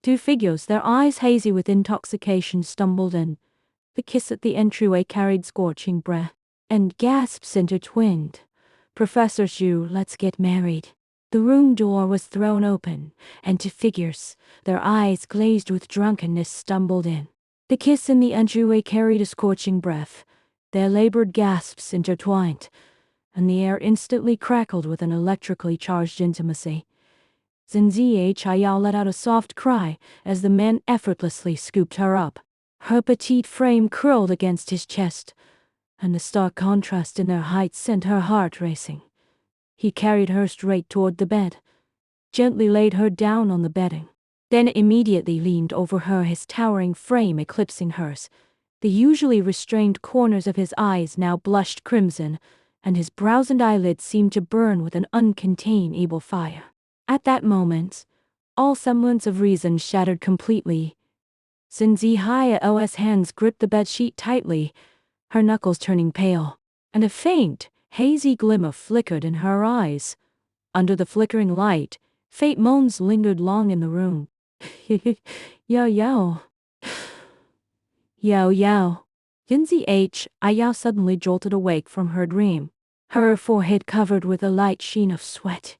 Two figures, their eyes hazy with intoxication, stumbled in. The kiss at the entryway carried scorching breath, and gasps intertwined. "Professor Xu, let's get married." The room door was thrown open, and two figures, their eyes glazed with drunkenness, stumbled in. The kiss in the entryway carried a scorching breath. Their labored gasps intertwined, and the air instantly crackled with an electrically charged intimacy. Zinzi Chayao let out a soft cry as the man effortlessly scooped her up. Her petite frame curled against his chest, and the stark contrast in their height sent her heart racing. He carried her straight toward the bed, gently laid her down on the bedding, then immediately leaned over her, his towering frame eclipsing hers. The usually restrained corners of his eyes now blushed crimson, and his brows and eyelids seemed to burn with an uncontainable fire. At that moment, all semblance of reason shattered completely. Zinzi Hayao's hands gripped the bedsheet tightly, her knuckles turning pale, and a faint, hazy glimmer flickered in her eyes. Under the flickering light, faint moans lingered long in the room. Yo yo. Yo yo. Zinzi Ayao suddenly jolted awake from her dream, her forehead covered with a light sheen of sweat.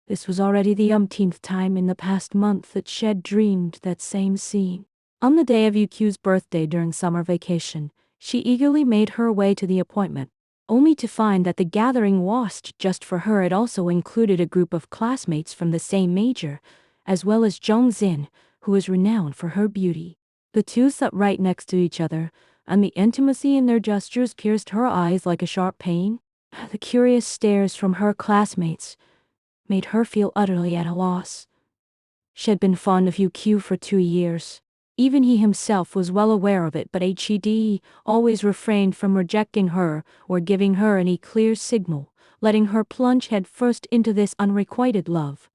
This was already the umpteenth time in the past month that she had dreamed that same scene. On the day of Yukyu's birthday during summer vacation, she eagerly made her way to the appointment, only to find that the gathering washed just for her had also included a group of classmates from the same major, as well as Zhong Xin, who was renowned for her beauty. The two sat right next to each other, and the intimacy in their gestures pierced her eyes like a sharp pain. The curious stares from her classmates made her feel utterly at a loss. She had been fond of Yukyu for 2 years. Even he himself was well aware of it, but HED always refrained from rejecting her or giving her any clear signal, letting her plunge headfirst into this unrequited love.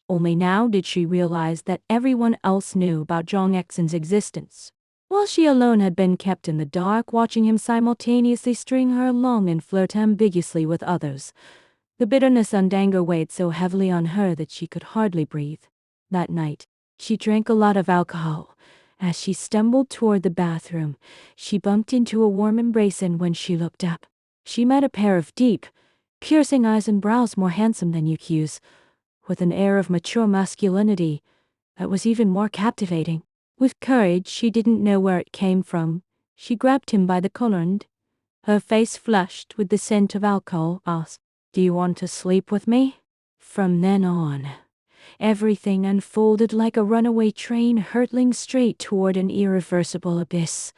Only now did she realize that everyone else knew about Zhang Exin's existence, while she alone had been kept in the dark, watching him simultaneously string her along and flirt ambiguously with others. The bitterness and anger weighed so heavily on her that she could hardly breathe. That night, she drank a lot of alcohol. As she stumbled toward the bathroom, she bumped into a warm embrace, and when she looked up, she met a pair of deep, piercing eyes and brows more handsome than Yukyu's, with an air of mature masculinity that was even more captivating. With courage she didn't know where it came from, she grabbed him by the collar and, her face flushed with the scent of alcohol, asked, "Do you want to sleep with me?" From then on, everything unfolded like a runaway train hurtling straight toward an irreversible abyss.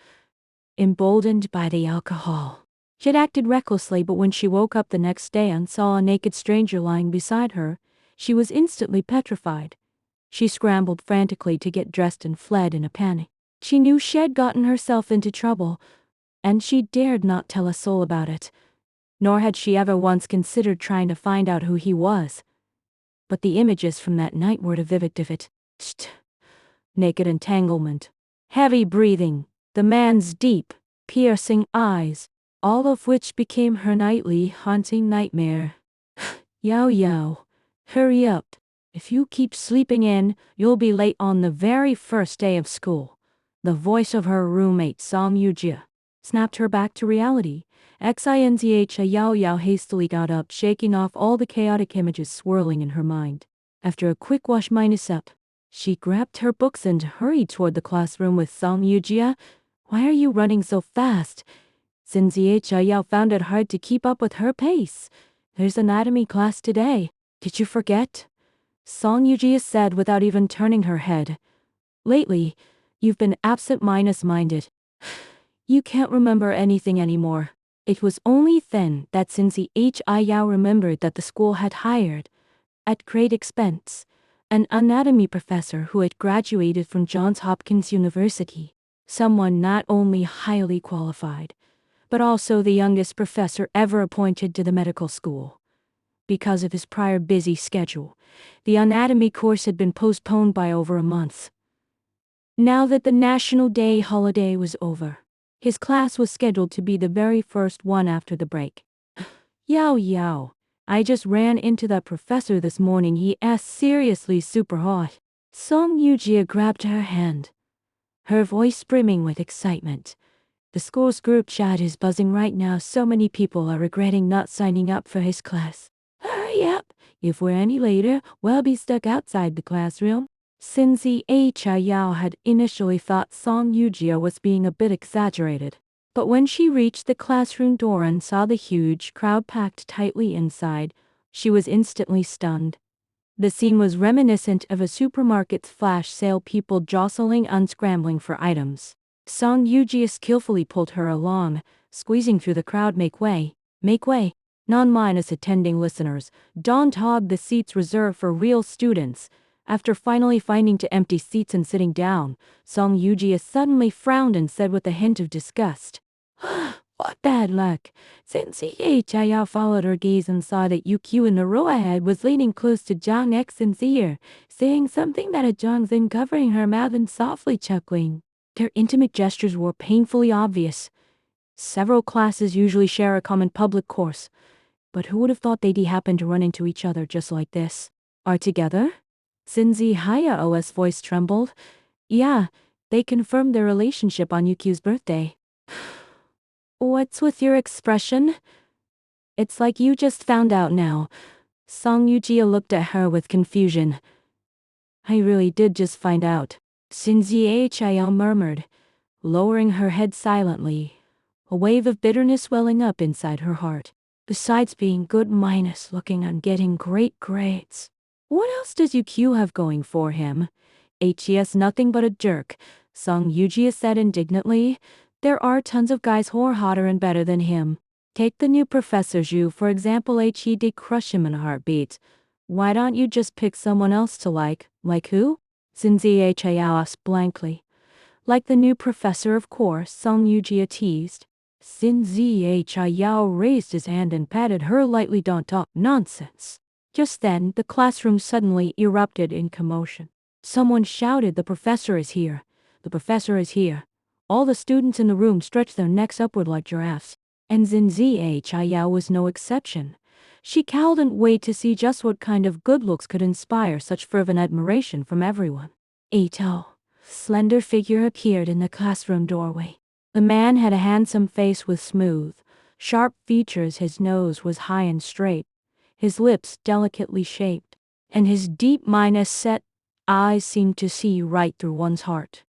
Emboldened by the alcohol, she had acted recklessly, but when she woke up the next day and saw a naked stranger lying beside her, she was instantly petrified. She scrambled frantically to get dressed and fled in a panic. She knew she had gotten herself into trouble, and she dared not tell a soul about it. Nor had she ever once considered trying to find out who he was. But the images from that night were vivid. Naked entanglement, heavy breathing, the man's deep, piercing eyes, all of which became her nightly, haunting nightmare. Yao Yao, hurry up. If you keep sleeping in, you'll be late on the very first day of school. The voice of her roommate Song Yujia snapped her back to reality. Xinzha Yao Yao hastily got up, shaking off all the chaotic images swirling in her mind. After a quick wash up, she grabbed her books and hurried toward the classroom with Song Yujia. "Why are you running so fast?" Xinzha Yao found it hard to keep up with her pace. "There's anatomy class today. Did you forget?" Song Yujia said without even turning her head. "Lately, you've been absent-minded. You can't remember anything anymore." It was only then that Xinzhi Yao remembered that the school had hired, at great expense, an anatomy professor who had graduated from Johns Hopkins University, someone not only highly qualified, but also the youngest professor ever appointed to the medical school. Because of his prior busy schedule, the anatomy course had been postponed by over a month. Now that the National Day holiday was over, his class was scheduled to be the very first one after the break. "Yao Yao, I just ran into that professor this morning. He is seriously super hot." Song Yujia grabbed her hand, her voice brimming with excitement. The school's group chat is buzzing right now. So many people are regretting not signing up for his class. Hurry up! If we're any later, we'll be stuck outside the classroom. Sinzi Yao had initially thought Song Yujia was being a bit exaggerated. But when she reached the classroom door and saw the huge crowd packed tightly inside, she was instantly stunned. The scene was reminiscent of a supermarket's flash sale, people jostling and scrambling for items. Song Yujia skillfully pulled her along, squeezing through the crowd. Make way, make way. Non-minus attending listeners, don't hog the seats reserved for real students. After finally finding two empty seats and sitting down, Song Yujia suddenly frowned and said with a hint of disgust, "What bad luck." Since Yao followed her gaze and saw that UQ in the row ahead was leaning close to Zhang Xin's ear, saying something that had Zhang Xin, covering her mouth and softly chuckling. Their intimate gestures were painfully obvious. Several classes usually share a common public course, but who would have thought they'd happen to run into each other just like this? Are together? Sinzi Hayao's voice trembled. Yeah, they confirmed their relationship on Yuki's birthday. What's with your expression? It's like you just found out now. Song Yujia looked at her with confusion. I really did just find out. Sinzi Hio murmured, lowering her head silently, a wave of bitterness welling up inside her heart. Besides being good minus looking and getting great grades, what else does UQ have going for him? HES nothing but a jerk, Song Yujia said indignantly. There are tons of guys who are hotter and better than him. Take the new Professor Zhu for example. He did crush him in a heartbeat. Why don't you just pick someone else to like? Like who? Sinzi Hao asked blankly. Like the new professor, of course, Song Yujia teased. Sinzi Hao raised his hand and patted her lightly. Don't talk nonsense. Just then, the classroom suddenly erupted in commotion. Someone shouted, "The professor is here! The professor is here!" All the students in the room stretched their necks upward like giraffes, and Sinzi Hao was no exception. She couldn't wait to see just what kind of good looks could inspire such fervent admiration from everyone. Ito's slender figure appeared in the classroom doorway. The man had a handsome face with smooth, sharp features. His nose was high and straight, his lips delicately shaped, and his deep set eyes seemed to see right through one's heart.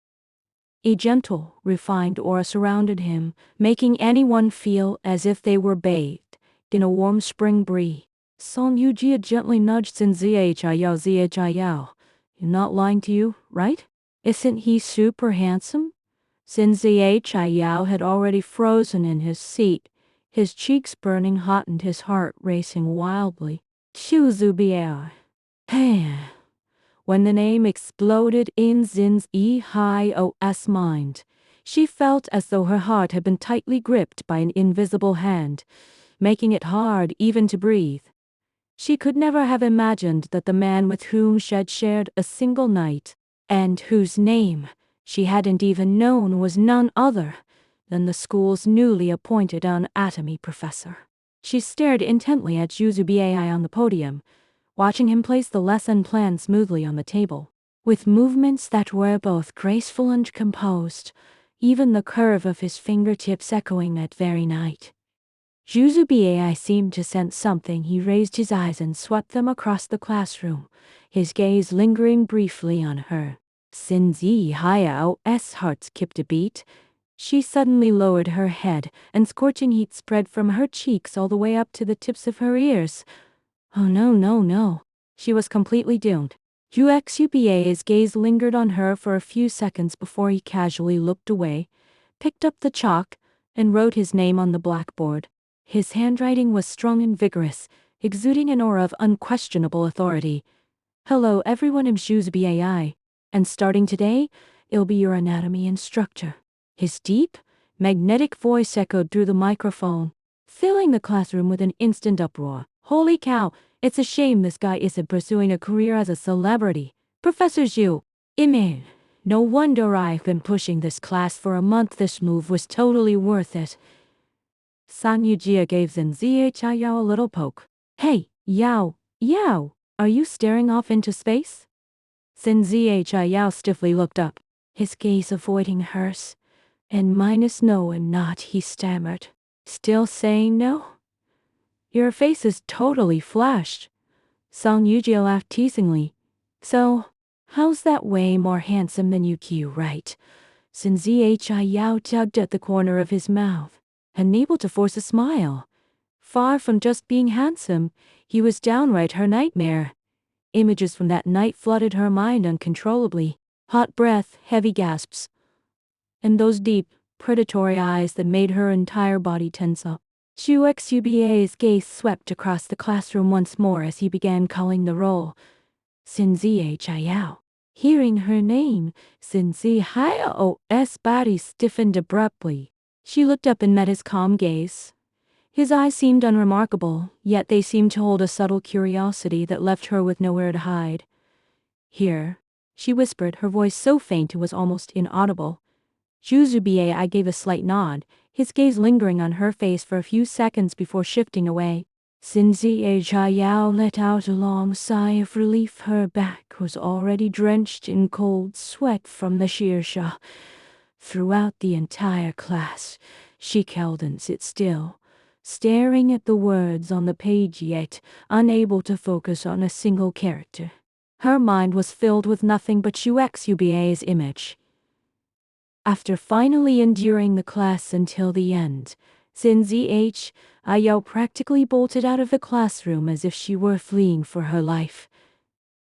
A gentle, refined aura surrounded him, making anyone feel as if they were bathed in a warm spring breeze. Song Yujia gently nudged Sinzi Hao. "You're not lying to you, right? Isn't he super handsome?" Sinzi Hao had already frozen in his seat, his cheeks burning hot and his heart racing wildly. Shuzubiai. Hey. When the name exploded in Zin's Hio's mind, she felt as though her heart had been tightly gripped by an invisible hand, making it hard even to breathe. She could never have imagined that the man with whom she had shared a single night, and whose name she hadn't even known, was none other than the school's newly appointed anatomy professor. She stared intently at Juzubai on the podium, watching him place the lesson plan smoothly on the table, with movements that were both graceful and composed, even the curve of his fingertips echoing that very night. Juzubai seemed to sense something. He raised his eyes and swept them across the classroom, his gaze lingering briefly on her. Sinzi Hayao's heart skipped a beat. She suddenly lowered her head, and scorching heat spread from her cheeks all the way up to the tips of her ears. Oh no. She was completely doomed. Uxuba's gaze lingered on her for a few seconds before he casually looked away, picked up the chalk, and wrote his name on the blackboard. His handwriting was strong and vigorous, exuding an aura of unquestionable authority. "Hello everyone, I'm Juzubai, and starting today, I'll be your anatomy instructor." His deep, magnetic voice echoed through the microphone, filling the classroom with an instant uproar. Holy cow, it's a shame this guy isn't pursuing a career as a celebrity. Professor Zhu, Imin, no wonder I've been pushing this class for a month. This move was totally worth it. San Yujia gave Sinzi Hao a little poke. Hey, Yao, are you staring off into space? Sin Zhi stiffly looked up, his gaze avoiding hers. And minus no and not, he stammered. Still saying no? Your face is totally flashed. Song Yuji laughed teasingly. So, how's that way more handsome than Yukio, right? Sin Zhi tugged at the corner of his mouth, unable to force a smile. Far from just being handsome, he was downright her nightmare. Images from that night flooded her mind uncontrollably. Hot breath, heavy gasps, and those deep, predatory eyes that made her entire body tense up. Xuba's gaze swept across the classroom once more as he began calling the roll. Sin Zhi. Hearing her name, Sin Zhi's body stiffened abruptly. She looked up and met his calm gaze. His eyes seemed unremarkable, yet they seemed to hold a subtle curiosity that left her with nowhere to hide. Here, she whispered, her voice so faint it was almost inaudible. I gave a slight nod, his gaze lingering on her face for a few seconds before shifting away. Sin Zhi let out a long sigh of relief. Her back was already drenched in cold sweat from the shirsha. Throughout the entire class, she couldn't sit still, staring at the words on the page yet unable to focus on a single character. Her mind was filled with nothing but Xuba's image. After finally enduring the class until the end, Sin Zhi practically bolted out of the classroom as if she were fleeing for her life.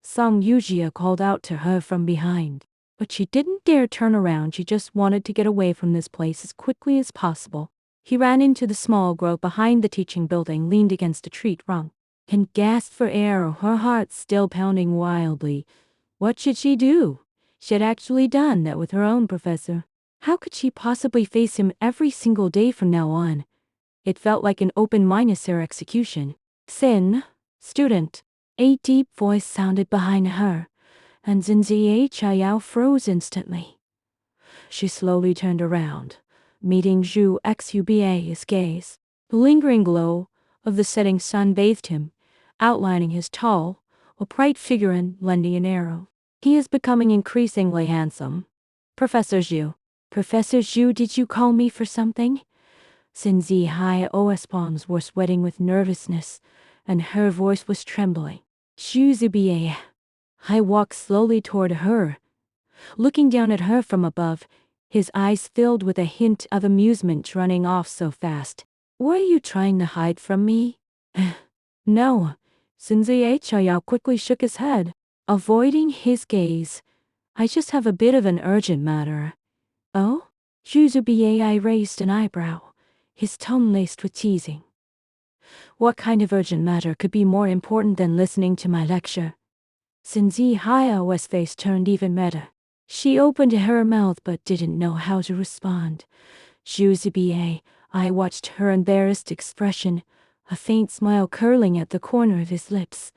Song Yuji called out to her from behind, but she didn't dare turn around. She just wanted to get away from this place as quickly as possible. He ran into the small grove behind the teaching building, leaned against a tree trunk, and gasped for air, her heart still pounding wildly. What should she do? She had actually done that with her own professor. How could she possibly face him every single day from now on? It felt like an open -er execution. Sin, student. A deep voice sounded behind her, and Sin Zhi froze instantly. She slowly turned around, meeting Xuba's gaze. The lingering glow of the setting sun bathed him, outlining his tall, upright figure and lending an arrow. He is becoming increasingly handsome. Professor Zhu, did you call me for something? Sin Zhi's palms were sweating with nervousness, and her voice was trembling. Xuba. I walked slowly toward her, looking down at her from above, his eyes filled with a hint of amusement running off so fast. Were you trying to hide from me? No. Sin Zhi quickly shook his head, avoiding his gaze. I just have a bit of an urgent matter. Oh? Xuba raised an eyebrow, his tone laced with teasing. What kind of urgent matter could be more important than listening to my lecture? Sin Zhi's face turned even redder. She opened her mouth but didn't know how to respond. Xuba, I watched her embarrassed expression, a faint smile curling at the corner of his lips.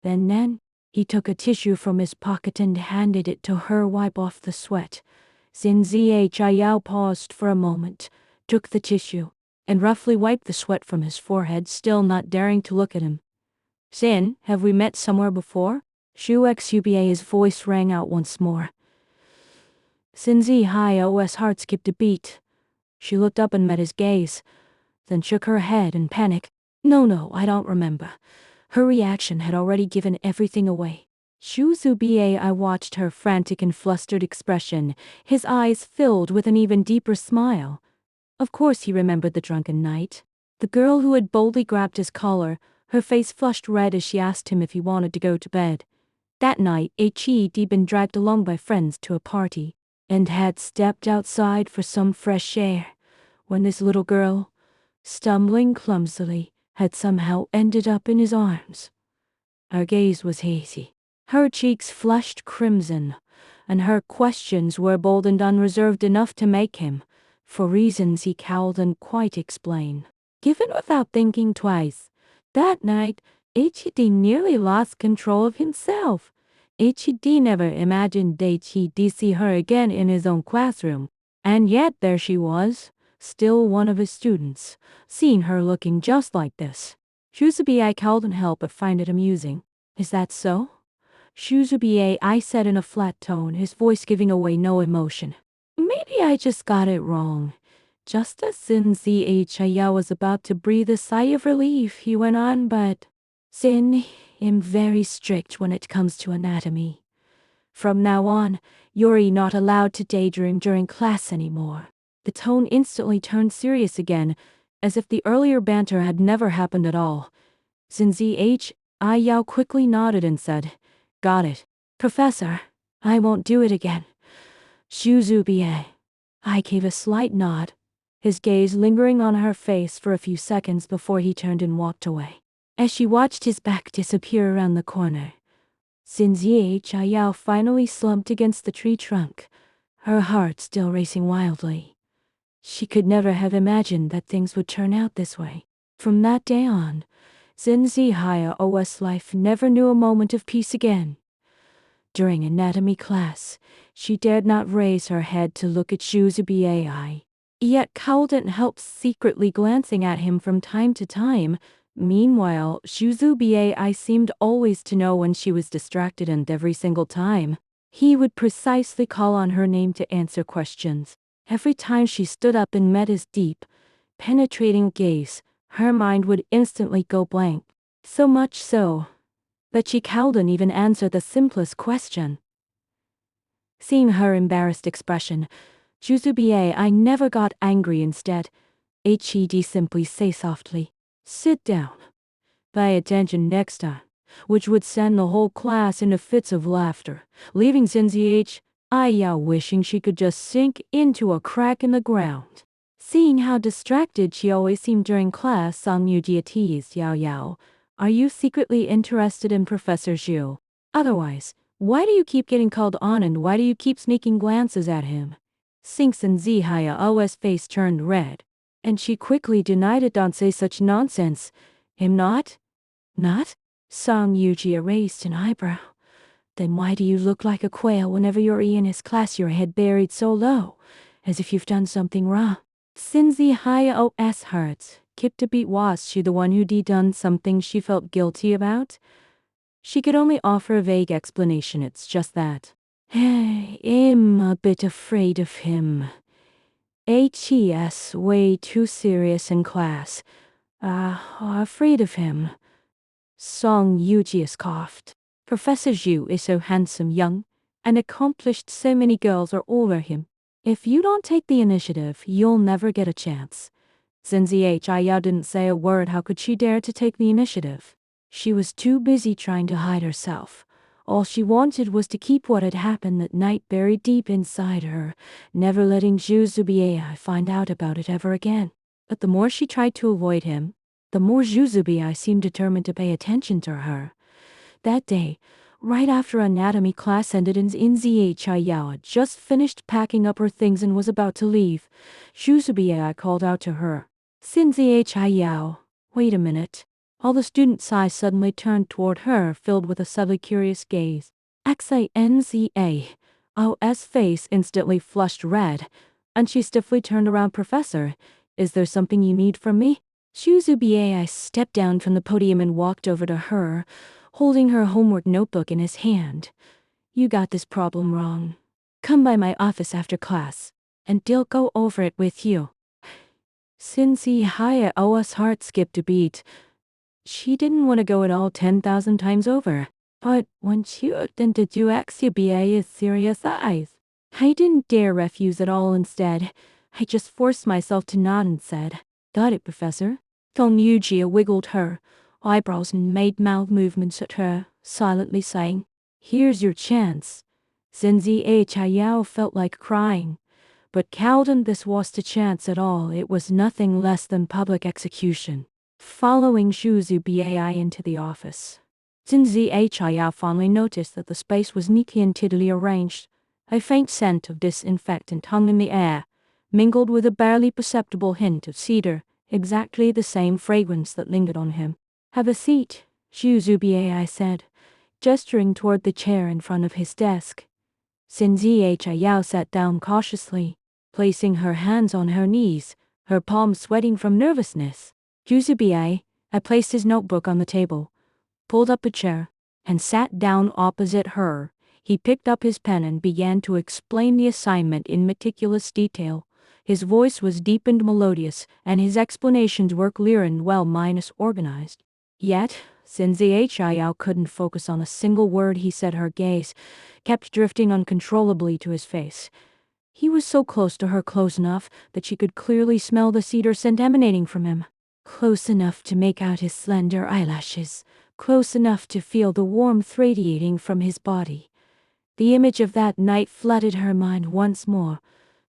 Then, he took a tissue from his pocket and handed it to her, wipe off the sweat. Sin Zhi paused for a moment, took the tissue, and roughly wiped the sweat from his forehead, still not daring to look at him. Sin, have we met somewhere before? Xuba's voice rang out once more. Sin Zhi's heart skipped a beat. She looked up and met his gaze, then shook her head in panic. No, I don't remember. Her reaction had already given everything away. I watched her frantic and flustered expression, his eyes filled with an even deeper smile. Of course he remembered the drunken night. The girl who had boldly grabbed his collar, her face flushed red as she asked him if he wanted to go to bed. That night, he'd been dragged along by friends to a party, and had stepped outside for some fresh air, when this little girl, stumbling clumsily, had somehow ended up in his arms. Her gaze was hazy. Her cheeks flushed crimson, and her questions were bold and unreserved enough to make him, for reasons he couldn't quite explain, given without thinking twice. That night, H.D. nearly lost control of himself. H.D. never imagined he'd see her again in his own classroom, and yet there she was, still one of his students, seeing her looking just like this. Xuba couldn't help but find it amusing. Is that so? Shuzubie, I said in a flat tone, his voice giving away no emotion. Maybe I just got it wrong. Just as Sin Zhaya was about to breathe a sigh of relief, he went on, but Sin, I'm very strict when it comes to anatomy. From now on, you're not allowed to daydream during class anymore. The tone instantly turned serious again, as if the earlier banter had never happened at all. Sin Zhaya quickly nodded and said, Got it. Professor, I won't do it again. Shuzubie. I gave a slight nod, his gaze lingering on her face for a few seconds before he turned and walked away. As she watched his back disappear around the corner, Sin Zhaya finally slumped against the tree trunk, her heart still racing wildly. She could never have imagined that things would turn out this way. From that day on, Sin Zhiyao's life never knew a moment of peace again. During anatomy class, she dared not raise her head to look at Shuzubie. Yet Calden helped secretly glancing at him from time to time. Meanwhile, Shuzubie seemed always to know when she was distracted, and every single time, he would precisely call on her name to answer questions. Every time she stood up and met his deep, penetrating gaze, her mind would instantly go blank. So much so that she couldn't even answer the simplest question. Seeing her embarrassed expression, Shuzubie never got angry. Instead, he'd simply say softly, Sit down. Pay attention next time, which would send the whole class into fits of laughter, leaving Sin Zhaya wishing she could just sink into a crack in the ground. Seeing how distracted she always seemed during class, Song Yujia teased Yao, Are you secretly interested in Professor Zhu? Otherwise, why do you keep getting called on, and why do you keep sneaking glances at him? Sin Zhiyao's face turned red, and she quickly denied it. Don't say such nonsense. Him not? Not? Song Yujia raised an eyebrow. Then why do you look like a quail whenever you're in his class, your head buried so low, as if you've done something wrong? Sin Zhiyao's heart skipped a beat. Was she the one who'd done something she felt guilty about? She could only offer a vague explanation. It's just that I'm a bit afraid of him. He's way too serious in class. Afraid of him. Song Yujia coughed. Professor Zhu is so handsome, young, and accomplished. So many girls are over him. If you don't take the initiative, you'll never get a chance. Sin Zhaya didn't say a word. How could she dare to take the initiative? She was too busy trying to hide herself. All she wanted was to keep what had happened that night buried deep inside her, never letting Shuzubie find out about it ever again. But the more she tried to avoid him, the more Shuzubie seemed determined to pay attention to her. That day, right after anatomy class ended and Zhaya just finished packing up her things and was about to leave, Shuzubie called out to her, Sin Zhaya, wait a minute. All the students' eyes suddenly turned toward her, filled with a subtly curious gaze. Xanzao's face instantly flushed red, and she stiffly turned around. Professor, is there something you need from me? Shuzubie stepped down from the podium and walked over to her, holding her homework notebook in his hand. You got this problem wrong. Come by my office after class, and I'll go over it with you. Sin Zhiyao's heart skipped a beat. She didn't want to go at all 10,000 times over. But when she looked into Xubie's serious eyes, I didn't dare refuse at all. Instead, I just forced myself to nod and said, Got it, Professor. Song Yujia wiggled her eyebrows and made mouth movements at her, silently saying, Here's your chance. Sin Zhaya felt like crying. But Calden, this wasn't a chance at all. It was nothing less than public execution. Following Shuzubie into the office, Sin Zhaya finally noticed that the space was neatly and tidily arranged. A faint scent of disinfectant hung in the air, mingled with a barely perceptible hint of cedar, exactly the same fragrance that lingered on him. Have a seat, Shuzubie said, gesturing toward the chair in front of his desk. Sin Zhaya sat down cautiously, placing her hands on her knees, her palms sweating from nervousness. Shuzubie placed his notebook on the table, pulled up a chair, and sat down opposite her. He picked up his pen and began to explain the assignment in meticulous detail. His voice was deep and melodious, and his explanations were clear and well-organized. Yet, Sinzi Hiao couldn't focus on a single word he said. Her gaze kept drifting uncontrollably to his face. He was so close to her, close enough that she could clearly smell the cedar scent emanating from him. Close enough to make out his slender eyelashes, close enough to feel the warmth radiating from his body. The image of that night flooded her mind once more,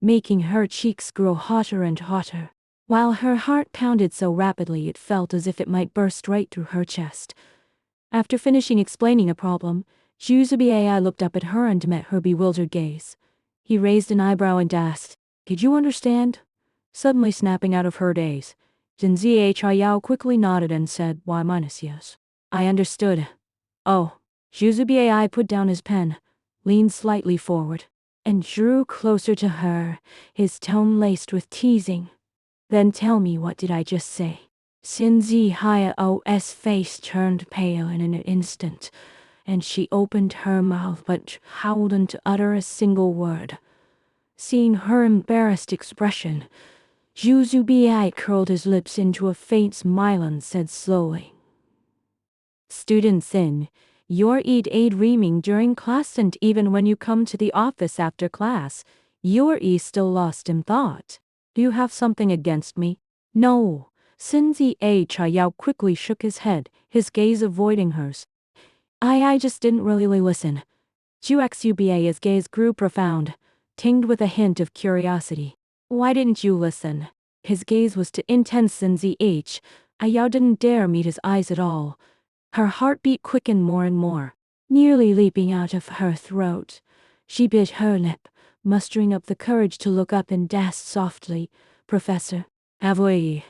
making her cheeks grow hotter and hotter. While her heart pounded so rapidly it felt as if it might burst right through her chest. After finishing explaining a problem, Zhuzubiai looked up at her and met her bewildered gaze. He raised an eyebrow and asked, "Did you understand?" Suddenly snapping out of her daze, Jinzi Hiao quickly nodded and said, "Why minus yes. I understood." "Oh." Zhuzubiai put down his pen, leaned slightly forward, and drew closer to her, his tone laced with teasing. "Then tell me, what did I just say?" Sinzi Hiao's face turned pale in an instant, and she opened her mouth but howled to utter a single word. Seeing her embarrassed expression, Zhuzubiai curled his lips into a faint smile and said slowly, "Student Sin, you're dreaming during class, and even when you come to the office after class, you're still lost in thought. Do you have something against me?" "No." Sinzi Hiao quickly shook his head, his gaze avoiding hers. I just didn't really listen." Zhuzubiai's gaze grew profound, tinged with a hint of curiosity. "Why didn't you listen?" His gaze was too intense. Sinzi Hiao didn't dare meet his eyes at all. Her heartbeat quickened more and more, nearly leaping out of her throat. She bit her lip, mustering up the courage to look up and asked softly, "Professor, have we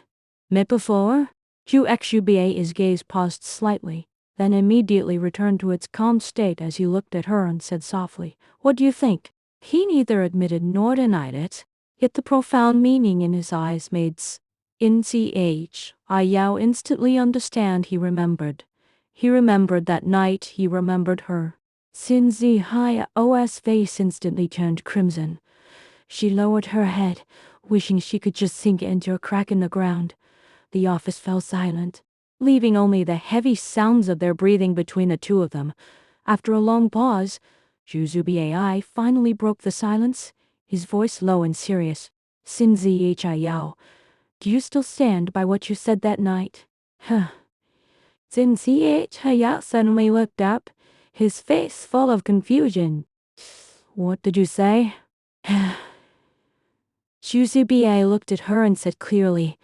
met before?" Zhuzubiai's gaze paused slightly, then immediately returned to its calm state as he looked at her and said softly, "What do you think?" He neither admitted nor denied it, yet the profound meaning in his eyes made Sinzi Hiao instantly understand. He remembered. He remembered that night, he remembered her. Sinzi Hiao's face instantly turned crimson. She lowered her head, wishing she could just sink into a crack in the ground. The office fell silent, leaving only the heavy sounds of their breathing between the two of them. After a long pause, Zhuzubiai finally broke the silence, his voice low and serious. "Sinzi Hiao, do you still stand by what you said that night?" "Huh." Sinzi Hiao suddenly looked up, his face full of confusion. "What did you say?" Zhuzubiai looked at her and said clearly,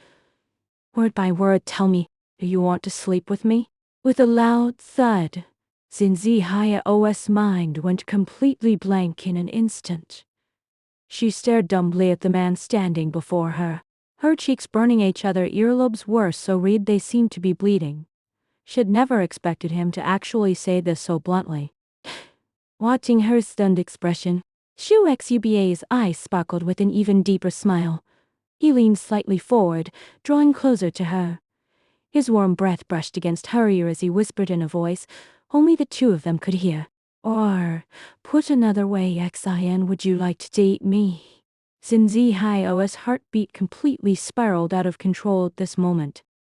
"Word by word, tell me, do you want to sleep with me?" With a loud thud, Sinzi Hiao's mind went completely blank in an instant. She stared dumbly at the man standing before her, her cheeks burning each other, earlobes were so red they seemed to be bleeding. She had never expected him to actually say this so bluntly. Watching her stunned expression, Zhuzubiai's eyes sparkled with an even deeper smile. He leaned slightly forward, drawing closer to her. His warm breath brushed against her ear as he whispered in a voice only the two of them could hear. "Or, put another way, Xin, would you like to date me?" Sinzi Hiao's heartbeat completely spiraled out of control at this moment.